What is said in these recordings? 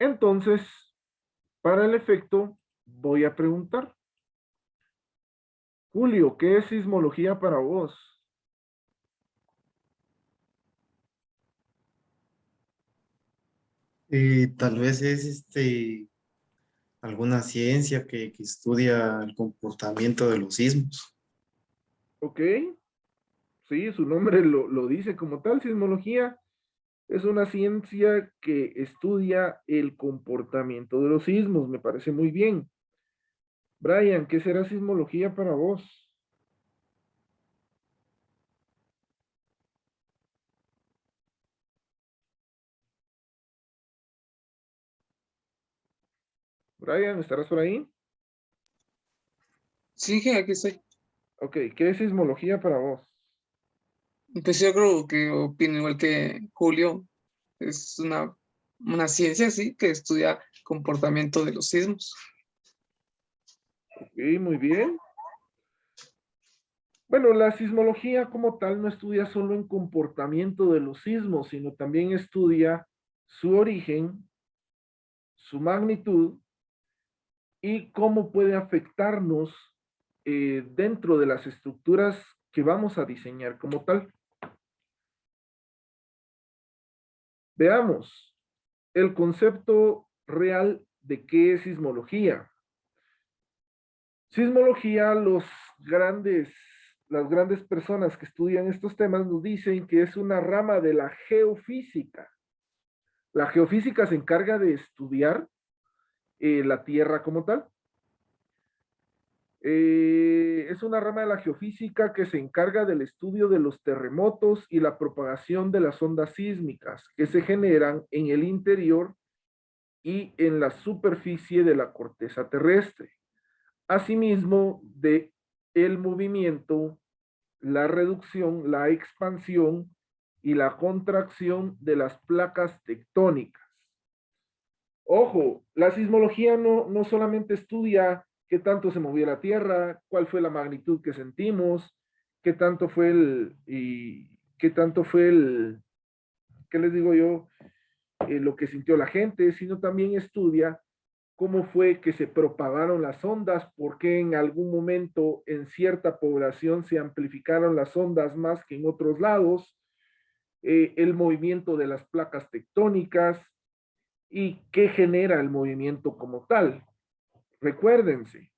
Entonces, para el efecto, voy a preguntar. Julio, ¿qué es sismología para vos? Tal vez es alguna ciencia que estudia el comportamiento de los sismos. ¿Ok? Sí, su nombre lo dice como tal. Sismología es una ciencia que estudia el comportamiento de los sismos. Me parece muy bien. Brian, ¿qué será sismología para vos? Brian, ¿estarás por ahí? Sí, que aquí estoy. Ok, ¿qué es sismología para vos? Pues yo creo que opino igual que Julio. Es una ciencia, sí, que estudia comportamiento de los sismos. Ok, muy bien. Bueno, la sismología como tal no estudia solo el comportamiento de los sismos, sino también estudia su origen, su magnitud y cómo puede afectarnos dentro de las estructuras que vamos a diseñar como tal. Veamos el concepto real de qué es sismología. Sismología, las grandes personas que estudian estos temas nos dicen que es una rama de la geofísica. La geofísica se encarga de estudiar la Tierra como tal. Es una rama de la geofísica que se encarga del estudio de los terremotos y la propagación de las ondas sísmicas que se generan en el interior y en la superficie de la corteza terrestre. Asimismo, de el movimiento, la reducción, la expansión y la contracción de las placas tectónicas. Ojo, la sismología no solamente estudia qué tanto se movió la Tierra, cuál fue la magnitud que sentimos, qué tanto fue ¿qué les digo yo? Lo que sintió la gente, sino también estudia cómo fue que se propagaron las ondas, por qué en algún momento en cierta población se amplificaron las ondas más que en otros lados, el movimiento de las placas tectónicas y qué genera el movimiento como tal. Recuérdense,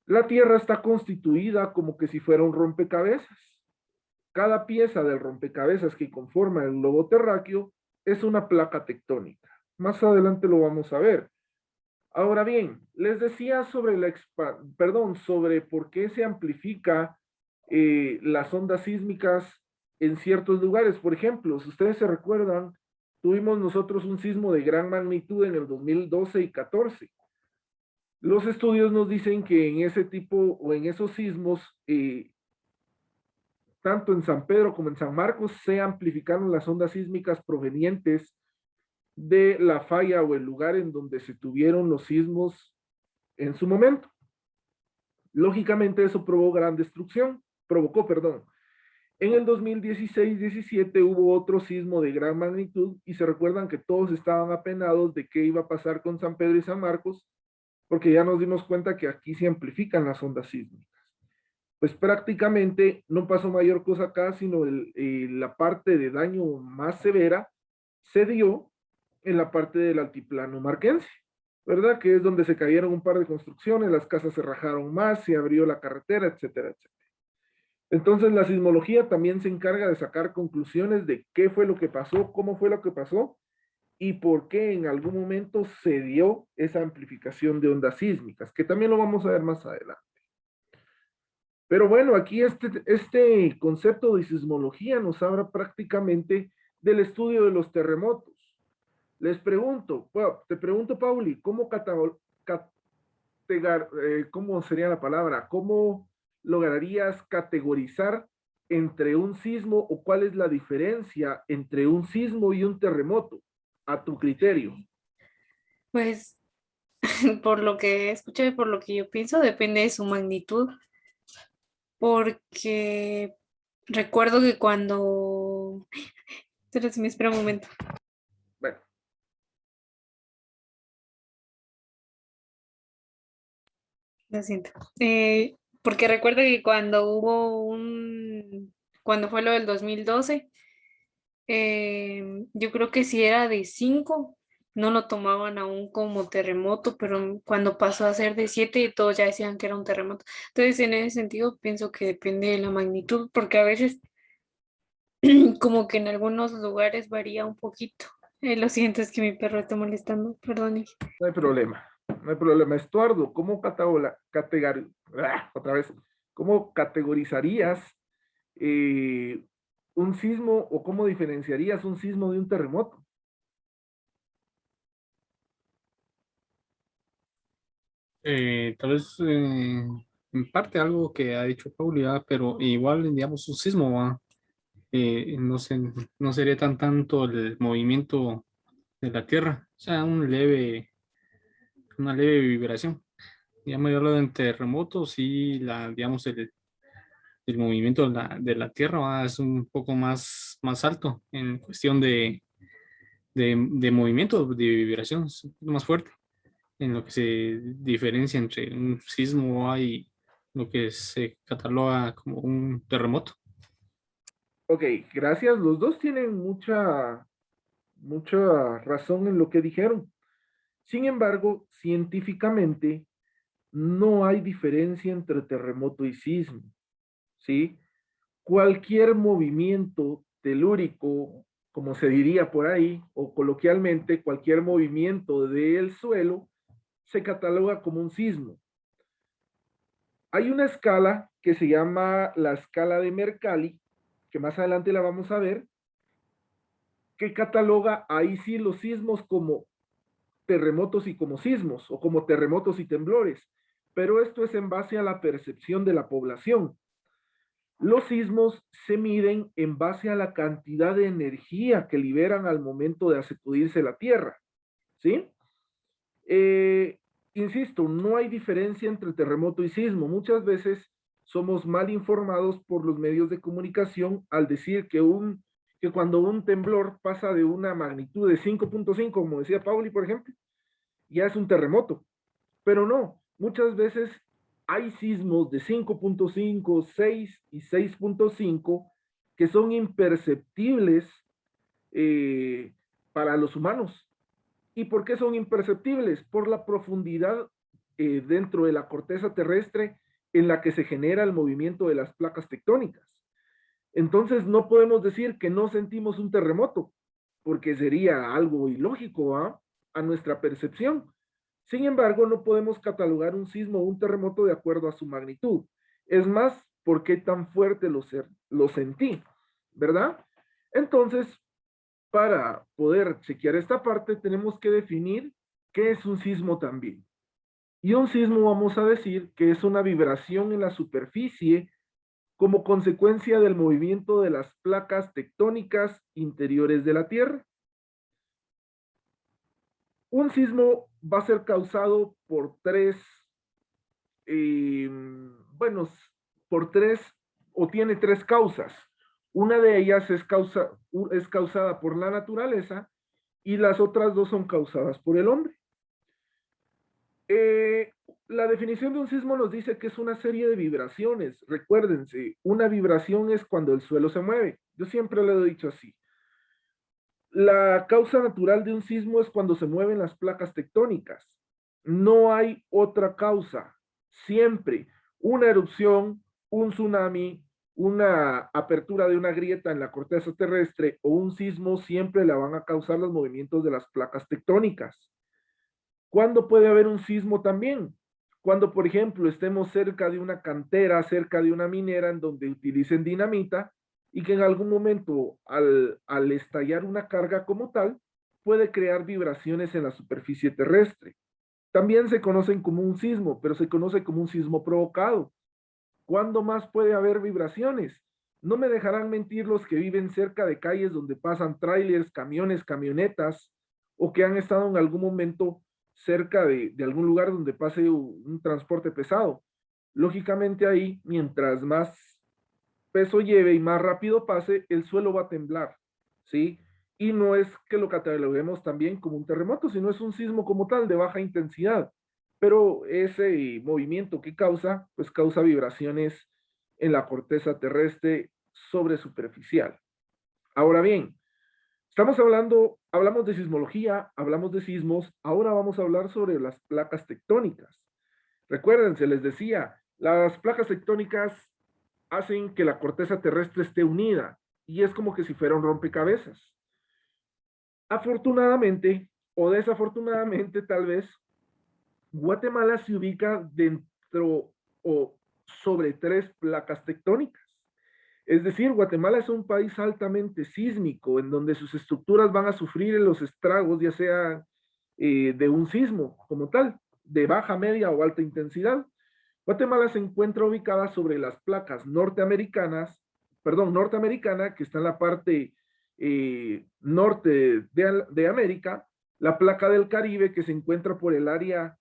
la Tierra está constituida como que si fuera un rompecabezas. Cada pieza del rompecabezas que conforma el globo terráqueo es una placa tectónica. Más adelante lo vamos a ver. Ahora bien, les decía sobre sobre por qué se amplifica las ondas sísmicas en ciertos lugares. Por ejemplo, si ustedes se recuerdan, tuvimos nosotros un sismo de gran magnitud en el 2012 y 14. Los estudios nos dicen que en ese tipo o en esos sismos, tanto en San Pedro como en San Marcos, se amplificaron las ondas sísmicas provenientes de la falla o el lugar en donde se tuvieron los sismos en su momento. Lógicamente eso provocó, perdón. En el 2016-17 hubo otro sismo de gran magnitud y se recuerdan que todos estaban apenados de qué iba a pasar con San Pedro y San Marcos, porque ya nos dimos cuenta que aquí se amplifican las ondas sísmicas. Pues prácticamente no pasó mayor cosa acá, sino la parte de daño más severa se dio en la parte del altiplano marquense, ¿verdad? Que es donde se cayeron un par de construcciones, las casas se rajaron más, se abrió la carretera, etcétera, etcétera. Entonces la sismología también se encarga de sacar conclusiones de qué fue lo que pasó, cómo fue lo que pasó y por qué en algún momento se dio esa amplificación de ondas sísmicas, que también lo vamos a ver más adelante. Pero bueno, aquí este concepto de sismología nos habla prácticamente del estudio de los terremotos. Les pregunto, bueno, te pregunto, Pauli, ¿cómo sería la palabra? ¿Cómo lograrías categorizar entre un sismo o cuál es la diferencia entre un sismo y un terremoto, a tu criterio? Pues por lo que escuché y por lo que yo pienso, depende de su magnitud, porque recuerdo que cuando... Espera, si me espera un momento. Bueno, Lo siento. Porque recuerdo que cuando fue lo del 2012, yo creo que si era de 5 no lo tomaban aún como terremoto, pero cuando pasó a ser de 7 todos ya decían que era un terremoto. Entonces, en ese sentido, pienso que depende de la magnitud, porque a veces como que en algunos lugares varía un poquito. Lo siento, es que mi perro está molestando, perdón. No hay problema, no hay problema. Estuardo, otra vez, ¿cómo categorizarías un sismo o cómo diferenciarías un sismo de un terremoto? Tal vez en parte algo que ha dicho Pauli, ¿verdad? Pero igual, digamos, un sismo, ¿va? No no sería tanto el movimiento de la Tierra, o sea, una leve vibración. Digamos, yo hablo de terremotos y digamos, el movimiento de de la Tierra, ¿va? Es un poco más alto en cuestión de movimiento, de vibración, es un poco más fuerte en lo que se diferencia entre un sismo y lo que se cataloga como un terremoto. Ok, gracias. Los dos tienen mucha razón en lo que dijeron. Sin embargo, científicamente no hay diferencia entre terremoto y sismo, ¿sí? Cualquier movimiento telúrico, como se diría por ahí, o coloquialmente, cualquier movimiento del suelo, se cataloga como un sismo. Hay una escala que se llama la escala de Mercalli, que más adelante la vamos a ver, que cataloga ahí sí los sismos como terremotos y como sismos, o como terremotos y temblores, pero esto es en base a la percepción de la población. Los sismos se miden en base a la cantidad de energía que liberan al momento de sacudirse la Tierra, ¿sí? Insisto, no hay diferencia entre terremoto y sismo. Muchas veces somos mal informados por los medios de comunicación al decir que cuando un temblor pasa de una magnitud de 5.5, como decía Pauli, por ejemplo, ya es un terremoto. Pero no, muchas veces hay sismos de 5.5, 6 y 6.5 que son imperceptibles eh, para los humanos. ¿Y por qué son imperceptibles? Por la profundidad dentro de la corteza terrestre en la que se genera el movimiento de las placas tectónicas. Entonces no podemos decir que no sentimos un terremoto, porque sería algo ilógico a nuestra percepción. Sin embargo, no podemos catalogar un sismo o un terremoto de acuerdo a su magnitud. Es más, ¿por qué tan fuerte lo sentí? ¿Verdad? Entonces, para poder chequear esta parte, tenemos que definir qué es un sismo también. Y un sismo vamos a decir que es una vibración en la superficie como consecuencia del movimiento de las placas tectónicas interiores de la Tierra. Un sismo va a ser causado por eh, bueno, por tres, o tiene tres causas. Una de ellas es causada por la naturaleza y las otras dos son causadas por el hombre. Eh, la definición de un sismo nos dice que es una serie de vibraciones. Recuérdense, una vibración es cuando el suelo se mueve. Yo siempre lo he dicho así. La causa natural de un sismo es cuando se mueven las placas tectónicas. No hay otra causa. Siempre una erupción, un tsunami, una apertura de una grieta en la corteza terrestre o un sismo siempre la van a causar los movimientos de las placas tectónicas. ¿Cuándo puede haber un sismo también? Cuando, por ejemplo, estemos cerca de una cantera, cerca de una minera en donde utilicen dinamita y que en algún momento al estallar una carga como tal, puede crear vibraciones en la superficie terrestre. También se conocen como un sismo, pero se conoce como un sismo provocado. ¿Cuándo más puede haber vibraciones? No me dejarán mentir los que viven cerca de calles donde pasan trailers, camiones, camionetas, o que han estado en algún momento cerca de algún lugar donde pase un transporte pesado. Lógicamente ahí, mientras más peso lleve y más rápido pase, el suelo va a temblar, ¿sí? Y no es que lo cataloguemos también como un terremoto, sino es un sismo como tal de baja intensidad. pero ese movimiento que causa, pues causa vibraciones en la corteza terrestre sobresuperficial. Ahora bien, hablamos de sismología, hablamos de sismos, ahora vamos a hablar sobre las placas tectónicas. Recuerden, se les decía, las placas tectónicas hacen que la corteza terrestre esté unida y es como que si fuera un rompecabezas. Afortunadamente o desafortunadamente tal vez, Guatemala se ubica dentro o sobre 3 placas tectónicas. Es decir, Guatemala es un país altamente sísmico, en donde sus estructuras van a sufrir los estragos, ya sea de un sismo como tal, de baja, media o alta intensidad. Guatemala se encuentra ubicada sobre las placas norteamericana, que está en la parte norte de América, la placa del Caribe, que se encuentra por el área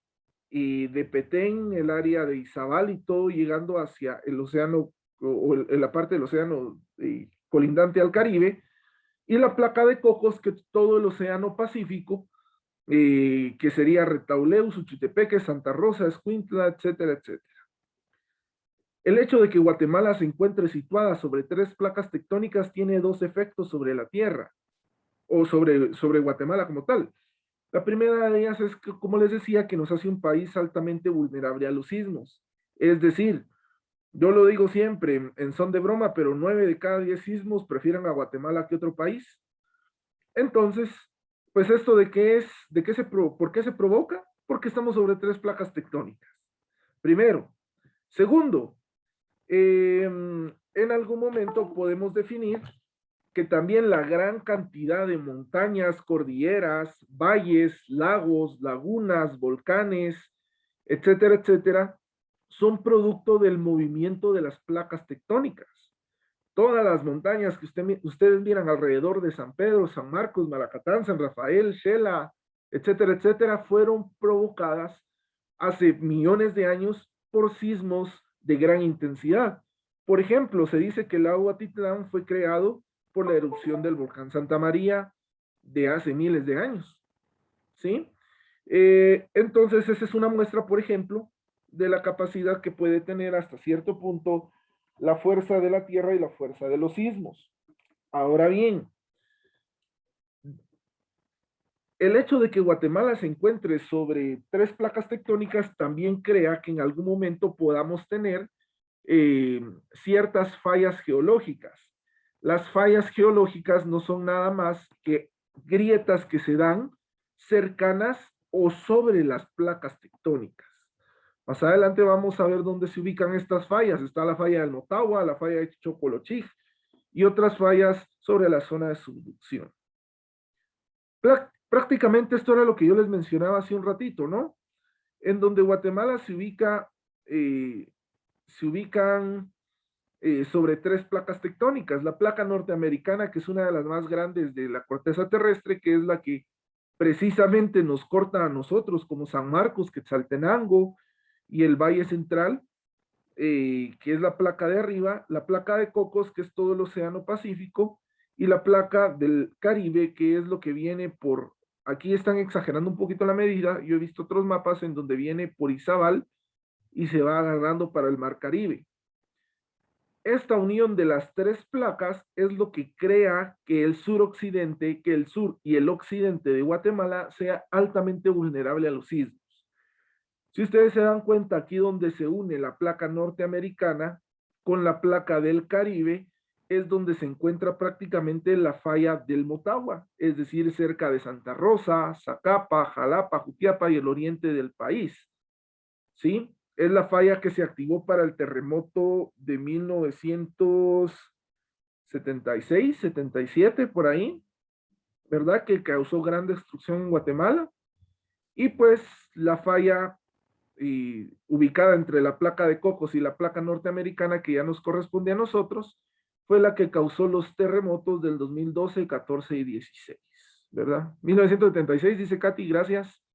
de Petén, el área de Izabal y todo, llegando hacia el océano o en la parte del océano colindante al Caribe, y la placa de Cocos, que es todo el océano Pacífico, que sería Retauleu, Suchitepeque, Santa Rosa, Escuintla, etcétera, etcétera. El hecho de que Guatemala se encuentre situada sobre 3 placas tectónicas tiene 2 efectos sobre la Tierra, o sobre Guatemala como tal. La primera de ellas es que, como les decía, que nos hace un país altamente vulnerable a los sismos. Es decir, yo lo digo siempre en son de broma, pero 9 de cada 10 sismos prefieren a Guatemala que otro país. Entonces, pues esto de qué es, ¿por qué se provoca? Porque estamos sobre 3 placas tectónicas. Primero. Segundo, en algún momento podemos definir que también la gran cantidad de montañas, cordilleras, valles, lagos, lagunas, volcanes, etcétera, etcétera, son producto del movimiento de las placas tectónicas. Todas las montañas que ustedes miran alrededor de San Pedro, San Marcos, Malacatán, San Rafael, Xela, etcétera, etcétera, fueron provocadas hace millones de años por sismos de gran intensidad. Por ejemplo, se dice que el lago Atitlán fue creado por la erupción del volcán Santa María de hace miles de años. ¿Sí? Entonces, esa es una muestra, por ejemplo, de la capacidad que puede tener hasta cierto punto la fuerza de la Tierra y la fuerza de los sismos. Ahora bien, el hecho de que Guatemala se encuentre sobre 3 placas tectónicas también crea que en algún momento podamos tener ciertas fallas geológicas. Las fallas geológicas no son nada más que grietas que se dan cercanas o sobre las placas tectónicas. Más adelante vamos a ver dónde se ubican estas fallas. Está la falla del Motagua, la falla de Chocolochig y otras fallas sobre la zona de subducción. Prácticamente esto era lo que yo les mencionaba hace un ratito, ¿no? En donde Guatemala se ubican sobre 3 placas tectónicas. La placa norteamericana, que es una de las más grandes de la corteza terrestre, que es la que precisamente nos corta a nosotros, como San Marcos, Quetzaltenango y el Valle Central, que es la placa de arriba, la placa de Cocos, que es todo el Océano Pacífico, y la placa del Caribe, que es lo que viene por, aquí están exagerando un poquito la medida, yo he visto otros mapas en donde viene por Izabal y se va agarrando para el Mar Caribe. Esta unión de las 3 placas es lo que crea que el suroccidente, que el sur y el occidente de Guatemala sea altamente vulnerable a los sismos. Si ustedes se dan cuenta, aquí donde se une la placa norteamericana con la placa del Caribe, es donde se encuentra prácticamente la falla del Motagua, es decir, cerca de Santa Rosa, Zacapa, Jalapa, Jutiapa y el oriente del país. ¿Sí? Es la falla que se activó para el terremoto de 1976, 77, por ahí, ¿verdad? Que causó gran destrucción en Guatemala. Y pues la falla ubicada entre la placa de Cocos y la placa norteamericana, que ya nos corresponde a nosotros, fue la que causó los terremotos del 2012, 14 y 16, ¿verdad? 1976, dice Katy, gracias.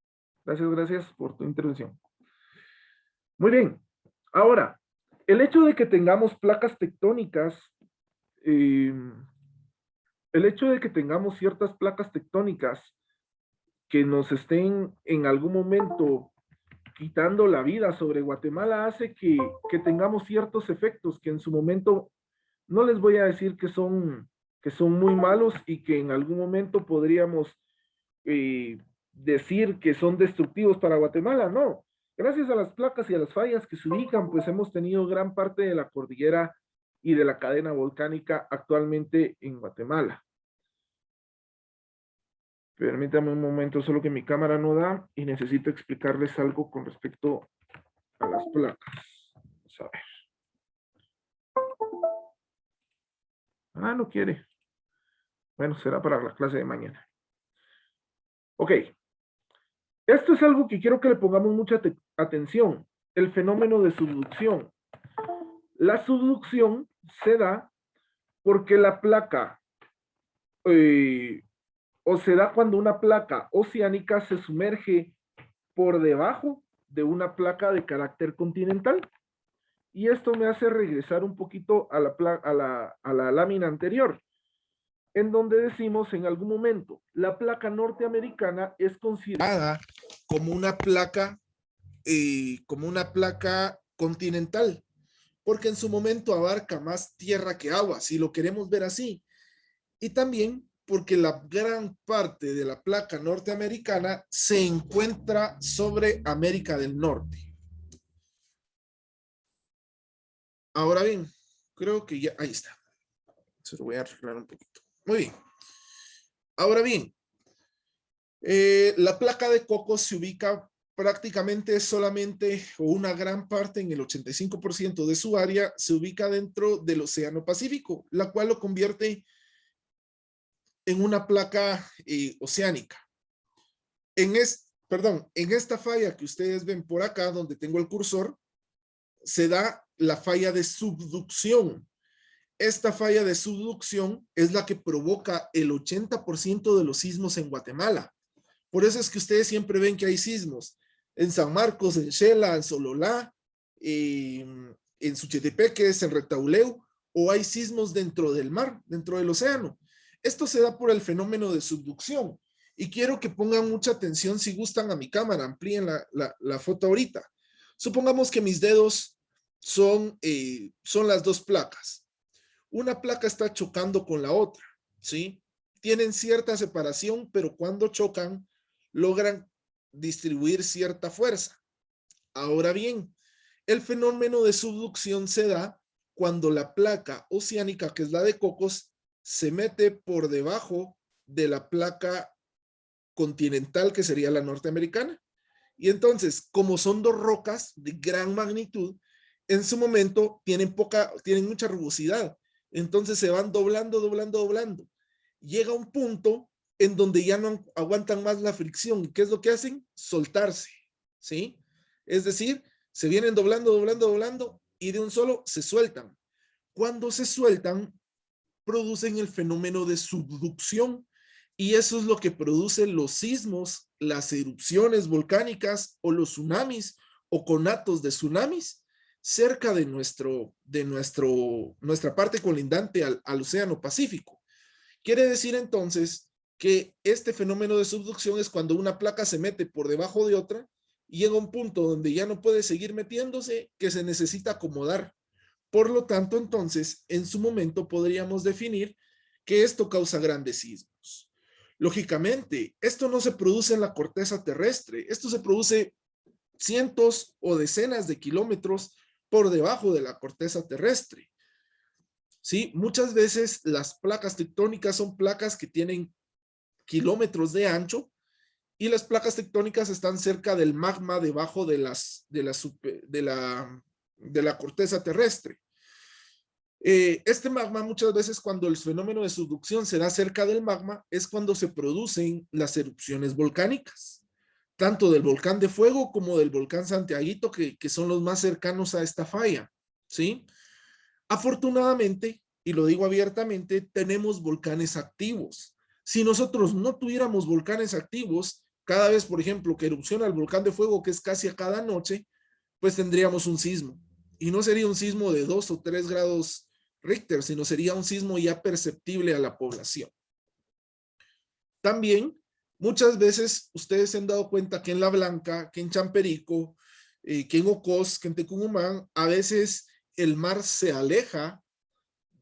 Gracias por tu intervención. Muy bien. Ahora, el hecho de que tengamos placas tectónicas, el hecho de que tengamos ciertas placas tectónicas que nos estén en algún momento quitando la vida sobre Guatemala hace que tengamos ciertos efectos que en su momento no les voy a decir que son muy malos y que en algún momento podríamos decir que son destructivos para Guatemala, no. Gracias a las placas y a las fallas que se ubican, pues hemos tenido gran parte de la cordillera y de la cadena volcánica actualmente en Guatemala. Permítame un momento, solo que mi cámara no da y necesito explicarles algo con respecto a las placas. Vamos a ver. Ah, no quiere. Bueno, será para la clase de mañana. Ok. Esto es algo que quiero que le pongamos mucha atención. El fenómeno de subducción. La subducción se da porque la placa, o se da cuando una placa oceánica se sumerge por debajo de una placa de carácter continental. Y esto me hace regresar un poquito a la lámina anterior, en donde decimos en algún momento, la placa norteamericana es considerada como una placa continental, porque en su momento abarca más tierra que agua, si lo queremos ver así. Y también porque la gran parte de la placa norteamericana se encuentra sobre América del Norte. Ahora bien, creo que ya, ahí está. Se lo voy a arreglar un poquito. Muy bien. Ahora bien, la placa de Cocos se ubica prácticamente solamente, o una gran parte, en el 85% de su área, se ubica dentro del Océano Pacífico, la cual lo convierte en una placa oceánica. En esta falla que ustedes ven por acá, donde tengo el cursor, se da la falla de subducción. Esta falla de subducción es la que provoca el 80% de los sismos en Guatemala. Por eso es que ustedes siempre ven que hay sismos en San Marcos, en Xela, en Sololá, en Suchetepeques, en Retauleu, o hay sismos dentro del mar, dentro del océano. Esto se da por el fenómeno de subducción. Y quiero que pongan mucha atención, si gustan, a mi cámara, amplíen la foto ahorita. Supongamos que mis dedos son las dos placas. Una placa está chocando con la otra, ¿sí? Tienen cierta separación, pero cuando chocan, logran distribuir cierta fuerza. Ahora bien, el fenómeno de subducción se da cuando la placa oceánica, que es la de Cocos, se mete por debajo de la placa continental, que sería la norteamericana. Y entonces, como son dos rocas de gran magnitud, en su momento tienen mucha rugosidad. Entonces se van doblando. Llega un punto en donde ya no aguantan más la fricción. ¿Qué es lo que hacen? Soltarse, ¿sí? Es decir, se vienen doblando y de un solo se sueltan. Cuando se sueltan, producen el fenómeno de subducción, y eso es lo que produce los sismos, las erupciones volcánicas o los tsunamis o conatos de tsunamis cerca de nuestra parte colindante al Océano Pacífico. Quiere decir entonces que este fenómeno de subducción es cuando una placa se mete por debajo de otra y llega a un punto donde ya no puede seguir metiéndose, que se necesita acomodar. Por lo tanto, entonces, en su momento podríamos definir que esto causa grandes sismos. Lógicamente, esto no se produce en la corteza terrestre, esto se produce cientos o decenas de kilómetros por debajo de la corteza terrestre. ¿Sí? Muchas veces las placas tectónicas son placas que tienen kilómetros de ancho y las placas tectónicas están cerca del magma debajo de la corteza terrestre. Este magma, muchas veces cuando el fenómeno de subducción se da cerca del magma, es cuando se producen las erupciones volcánicas, tanto del volcán de Fuego como del volcán Santiaguito, que son los más cercanos a esta falla, ¿sí? Afortunadamente, y lo digo abiertamente, tenemos volcanes activos. Si nosotros no tuviéramos volcanes activos, cada vez, por ejemplo, que erupciona el volcán de Fuego, que es casi a cada noche, pues tendríamos un sismo. Y no sería un sismo de 2 o 3 grados Richter, sino sería un sismo ya perceptible a la población. También, muchas veces ustedes se han dado cuenta que en La Blanca, que en Champerico, Kenokos, Kentekumumán, a veces el mar se aleja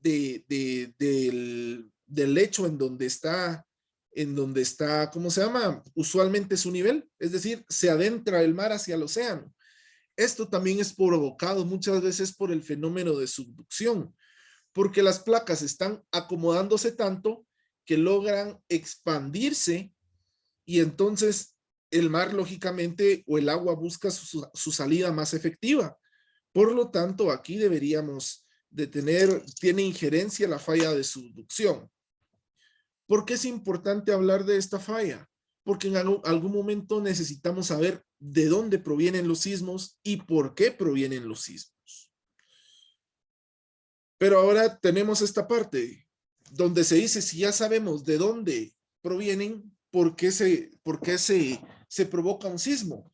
del lecho en donde está, ¿cómo se llama? Usualmente su nivel, es decir, se adentra el mar hacia el océano. Esto también es provocado muchas veces por el fenómeno de subducción, porque las placas están acomodándose tanto que logran expandirse y entonces el mar, lógicamente, o el agua busca su salida más efectiva. Por lo tanto, aquí deberíamos de tiene injerencia la falla de subducción. ¿Por qué es importante hablar de esta falla? Porque en algún momento necesitamos saber de dónde provienen los sismos y por qué provienen los sismos. Pero ahora tenemos esta parte donde se dice, si ya sabemos de dónde provienen, ¿por qué se provoca un sismo?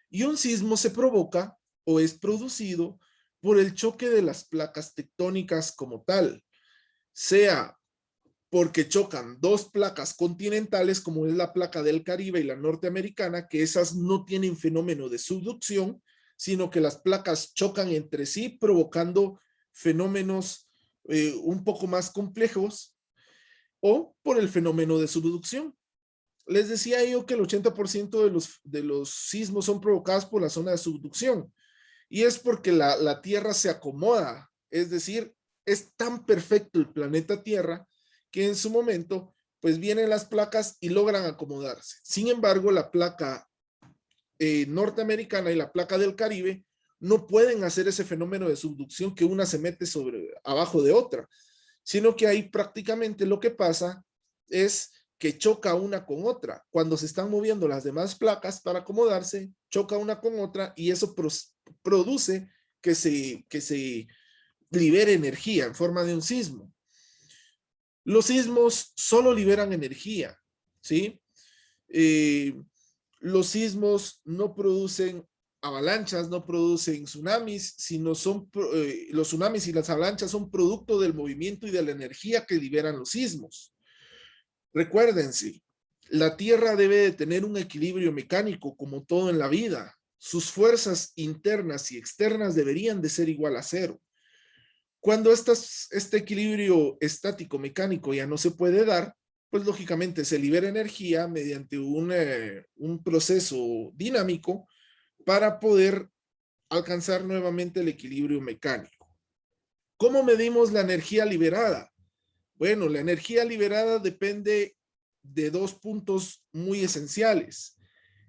Y un sismo se provoca o es producido por el choque de las placas tectónicas como tal, sea porque chocan dos placas continentales, como es la placa del Caribe y la norteamericana, que esas no tienen fenómeno de subducción, sino que las placas chocan entre sí, provocando fenómenos un poco más complejos, o por el fenómeno de subducción. Les decía yo que el 80% de los sismos son provocados por la zona de subducción, y es porque la Tierra se acomoda, es decir, es tan perfecto el planeta Tierra que en su momento, pues vienen las placas y logran acomodarse. Sin embargo, la placa norteamericana y la placa del Caribe no pueden hacer ese fenómeno de subducción que una se mete abajo de otra, sino que ahí prácticamente lo que pasa es que choca una con otra. Cuando se están moviendo las demás placas para acomodarse, choca una con otra y eso produce que se libere energía en forma de un sismo. Los sismos solo liberan energía, ¿sí? Los sismos no producen avalanchas, no producen tsunamis, sino los tsunamis y las avalanchas son producto del movimiento y de la energía que liberan los sismos. Recuérdense, la Tierra debe de tener un equilibrio mecánico como todo en la vida. Sus fuerzas internas y externas deberían de ser igual a cero. Cuando este equilibrio estático mecánico ya no se puede dar, pues lógicamente se libera energía mediante un proceso dinámico para poder alcanzar nuevamente el equilibrio mecánico. ¿Cómo medimos la energía liberada? Bueno, la energía liberada depende de dos puntos muy esenciales.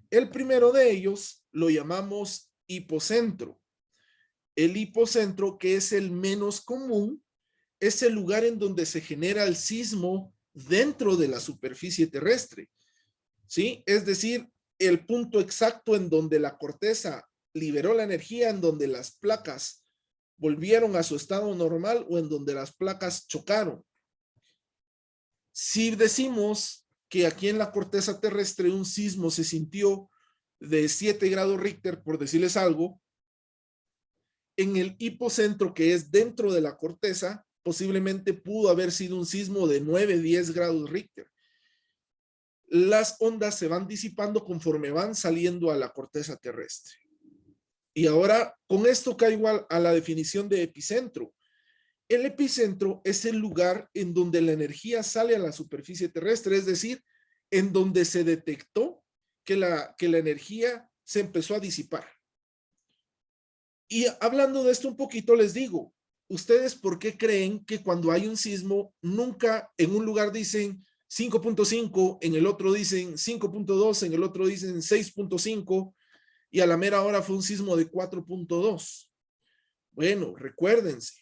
El primero de ellos lo llamamos hipocentro. El hipocentro, que es el menos común, es el lugar en donde se genera el sismo dentro de la superficie terrestre, ¿sí? Es decir, el punto exacto en donde la corteza liberó la energía, en donde las placas volvieron a su estado normal o en donde las placas chocaron. Si decimos que aquí en la corteza terrestre un sismo se sintió de 7 grados Richter, por decirles algo, en el hipocentro, que es dentro de la corteza, posiblemente pudo haber sido un sismo de 9, 10 grados Richter. Las ondas se van disipando conforme van saliendo a la corteza terrestre. Y ahora, con esto caigo a la definición de epicentro. El epicentro es el lugar en donde la energía sale a la superficie terrestre, es decir, en donde se detectó que la energía se empezó a disipar. Y hablando de esto un poquito, les digo, ¿ustedes por qué creen que cuando hay un sismo, nunca en un lugar dicen 5.5, en el otro dicen 5.2, en el otro dicen 6.5, y a la mera hora fue un sismo de 4.2? Bueno, recuérdense,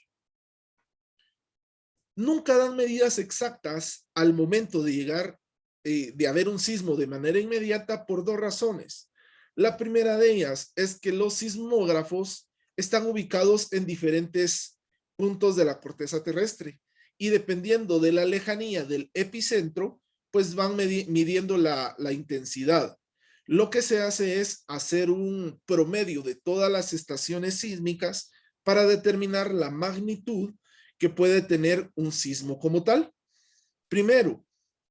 nunca dan medidas exactas al momento de llegar, de haber un sismo de manera inmediata por dos razones. La primera de ellas es que los sismógrafos están ubicados en diferentes puntos de la corteza terrestre y dependiendo de la lejanía del epicentro, pues van midiendo la intensidad. Lo que se hace es hacer un promedio de todas las estaciones sísmicas para determinar la magnitud que puede tener un sismo como tal. Primero.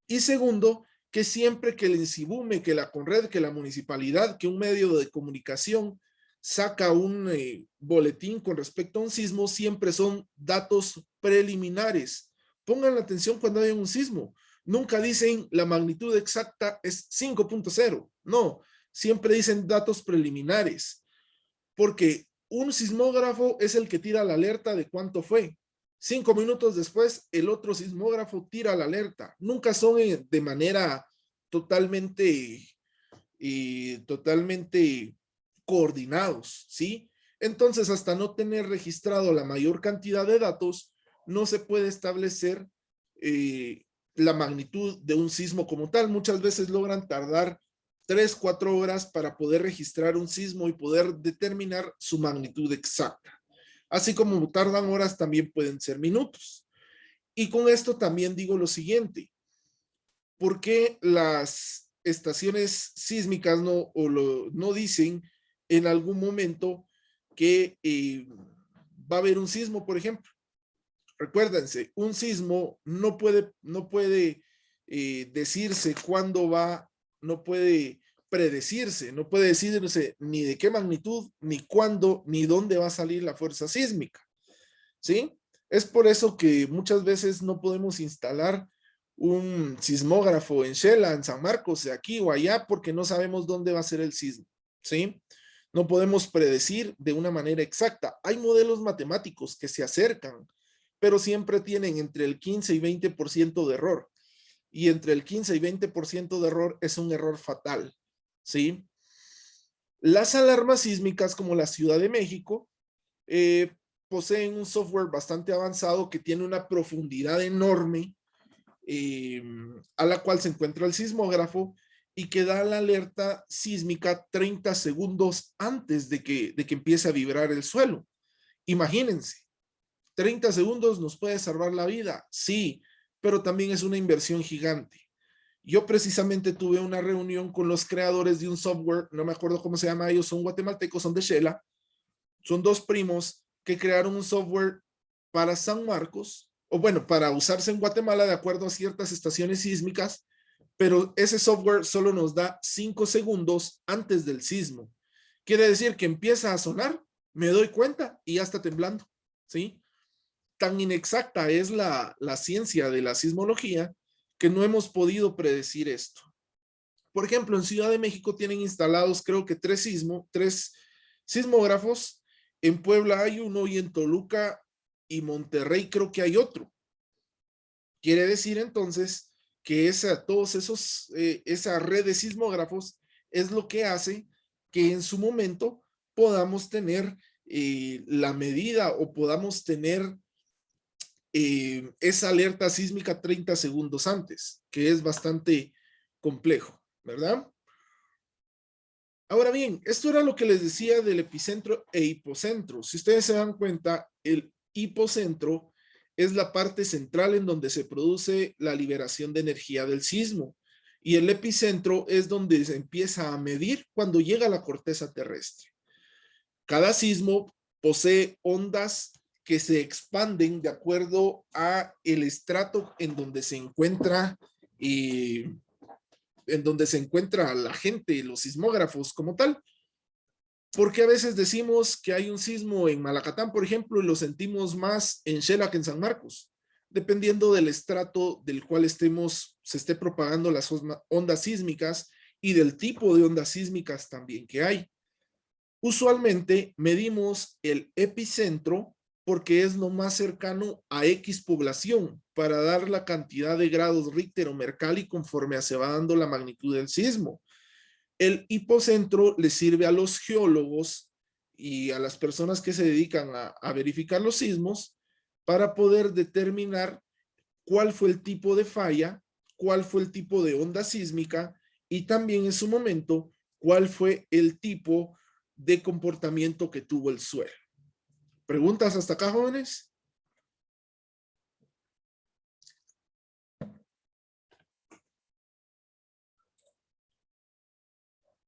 Y segundo, que siempre que el INSIBUME, que la CONRED, que la municipalidad, que un medio de comunicación saca un boletín con respecto a un sismo, siempre son datos preliminares. Pongan la atención cuando hay un sismo. Nunca dicen la magnitud exacta es 5.0. No, siempre dicen datos preliminares. Porque un sismógrafo es el que tira la alerta de cuánto fue. 5 minutos después, el otro sismógrafo tira la alerta. Nunca son de manera totalmente coordinados, ¿sí? Entonces, hasta no tener registrado la mayor cantidad de datos, no se puede establecer la magnitud de un sismo como tal. Muchas veces logran tardar 3, 4 horas para poder registrar un sismo y poder determinar su magnitud exacta. Así como tardan horas, también pueden ser minutos. Y con esto también digo lo siguiente. ¿Por qué las estaciones sísmicas no dicen en algún momento que va a haber un sismo, por ejemplo? Recuérdense, un sismo no puede decirse cuándo va, no puede predecirse, no puede decirse ni de qué magnitud, ni cuándo, ni dónde va a salir la fuerza sísmica, ¿sí? Es por eso que muchas veces no podemos instalar un sismógrafo en Shela, en San Marcos, de aquí o allá, porque no sabemos dónde va a ser el sismo, ¿sí? No podemos predecir de una manera exacta. Hay modelos matemáticos que se acercan, pero siempre tienen entre el 15 y 20% de error. Y entre el 15 y 20% de error es un error fatal, ¿sí? Las alarmas sísmicas como la Ciudad de México poseen un software bastante avanzado que tiene una profundidad enorme a la cual se encuentra el sismógrafo y que da la alerta sísmica 30 segundos antes de que empiece a vibrar el suelo. Imagínense, 30 segundos nos puede salvar la vida, sí, pero también es una inversión gigante. Yo precisamente tuve una reunión con los creadores de un software, no me acuerdo cómo se llama, ellos son guatemaltecos, son de Shela, son 2 primos que crearon un software para San Marcos, o bueno, para usarse en Guatemala de acuerdo a ciertas estaciones sísmicas, pero ese software solo nos da 5 segundos antes del sismo. Quiere decir que empieza a sonar, me doy cuenta y ya está temblando, ¿sí? Tan inexacta es la ciencia de la sismología que no hemos podido predecir esto. Por ejemplo, en Ciudad de México tienen instalados creo que 3 sismógrafos, en Puebla hay uno y en Toluca y Monterrey creo que hay otro. Quiere decir entonces que esa red de sismógrafos es lo que hace que en su momento podamos tener la medida o podamos tener esa alerta sísmica 30 segundos antes, que es bastante complejo, ¿verdad? Ahora bien, esto era lo que les decía del epicentro e hipocentro. Si ustedes se dan cuenta, el hipocentro es la parte central en donde se produce la liberación de energía del sismo. Y el epicentro es donde se empieza a medir cuando llega a la corteza terrestre. Cada sismo posee ondas que se expanden de acuerdo a el estrato en donde se encuentra la gente, los sismógrafos como tal. Porque a veces decimos que hay un sismo en Malacatán, por ejemplo, y lo sentimos más en Shela que en San Marcos, dependiendo del estrato del cual se esté propagando las ondas sísmicas y del tipo de ondas sísmicas también que hay. Usualmente medimos el epicentro porque es lo más cercano a X población para dar la cantidad de grados Richter o Mercalli conforme se va dando la magnitud del sismo. El hipocentro le sirve a los geólogos y a las personas que se dedican a verificar los sismos para poder determinar cuál fue el tipo de falla, cuál fue el tipo de onda sísmica y también en su momento cuál fue el tipo de comportamiento que tuvo el suelo. ¿Preguntas hasta acá, jóvenes?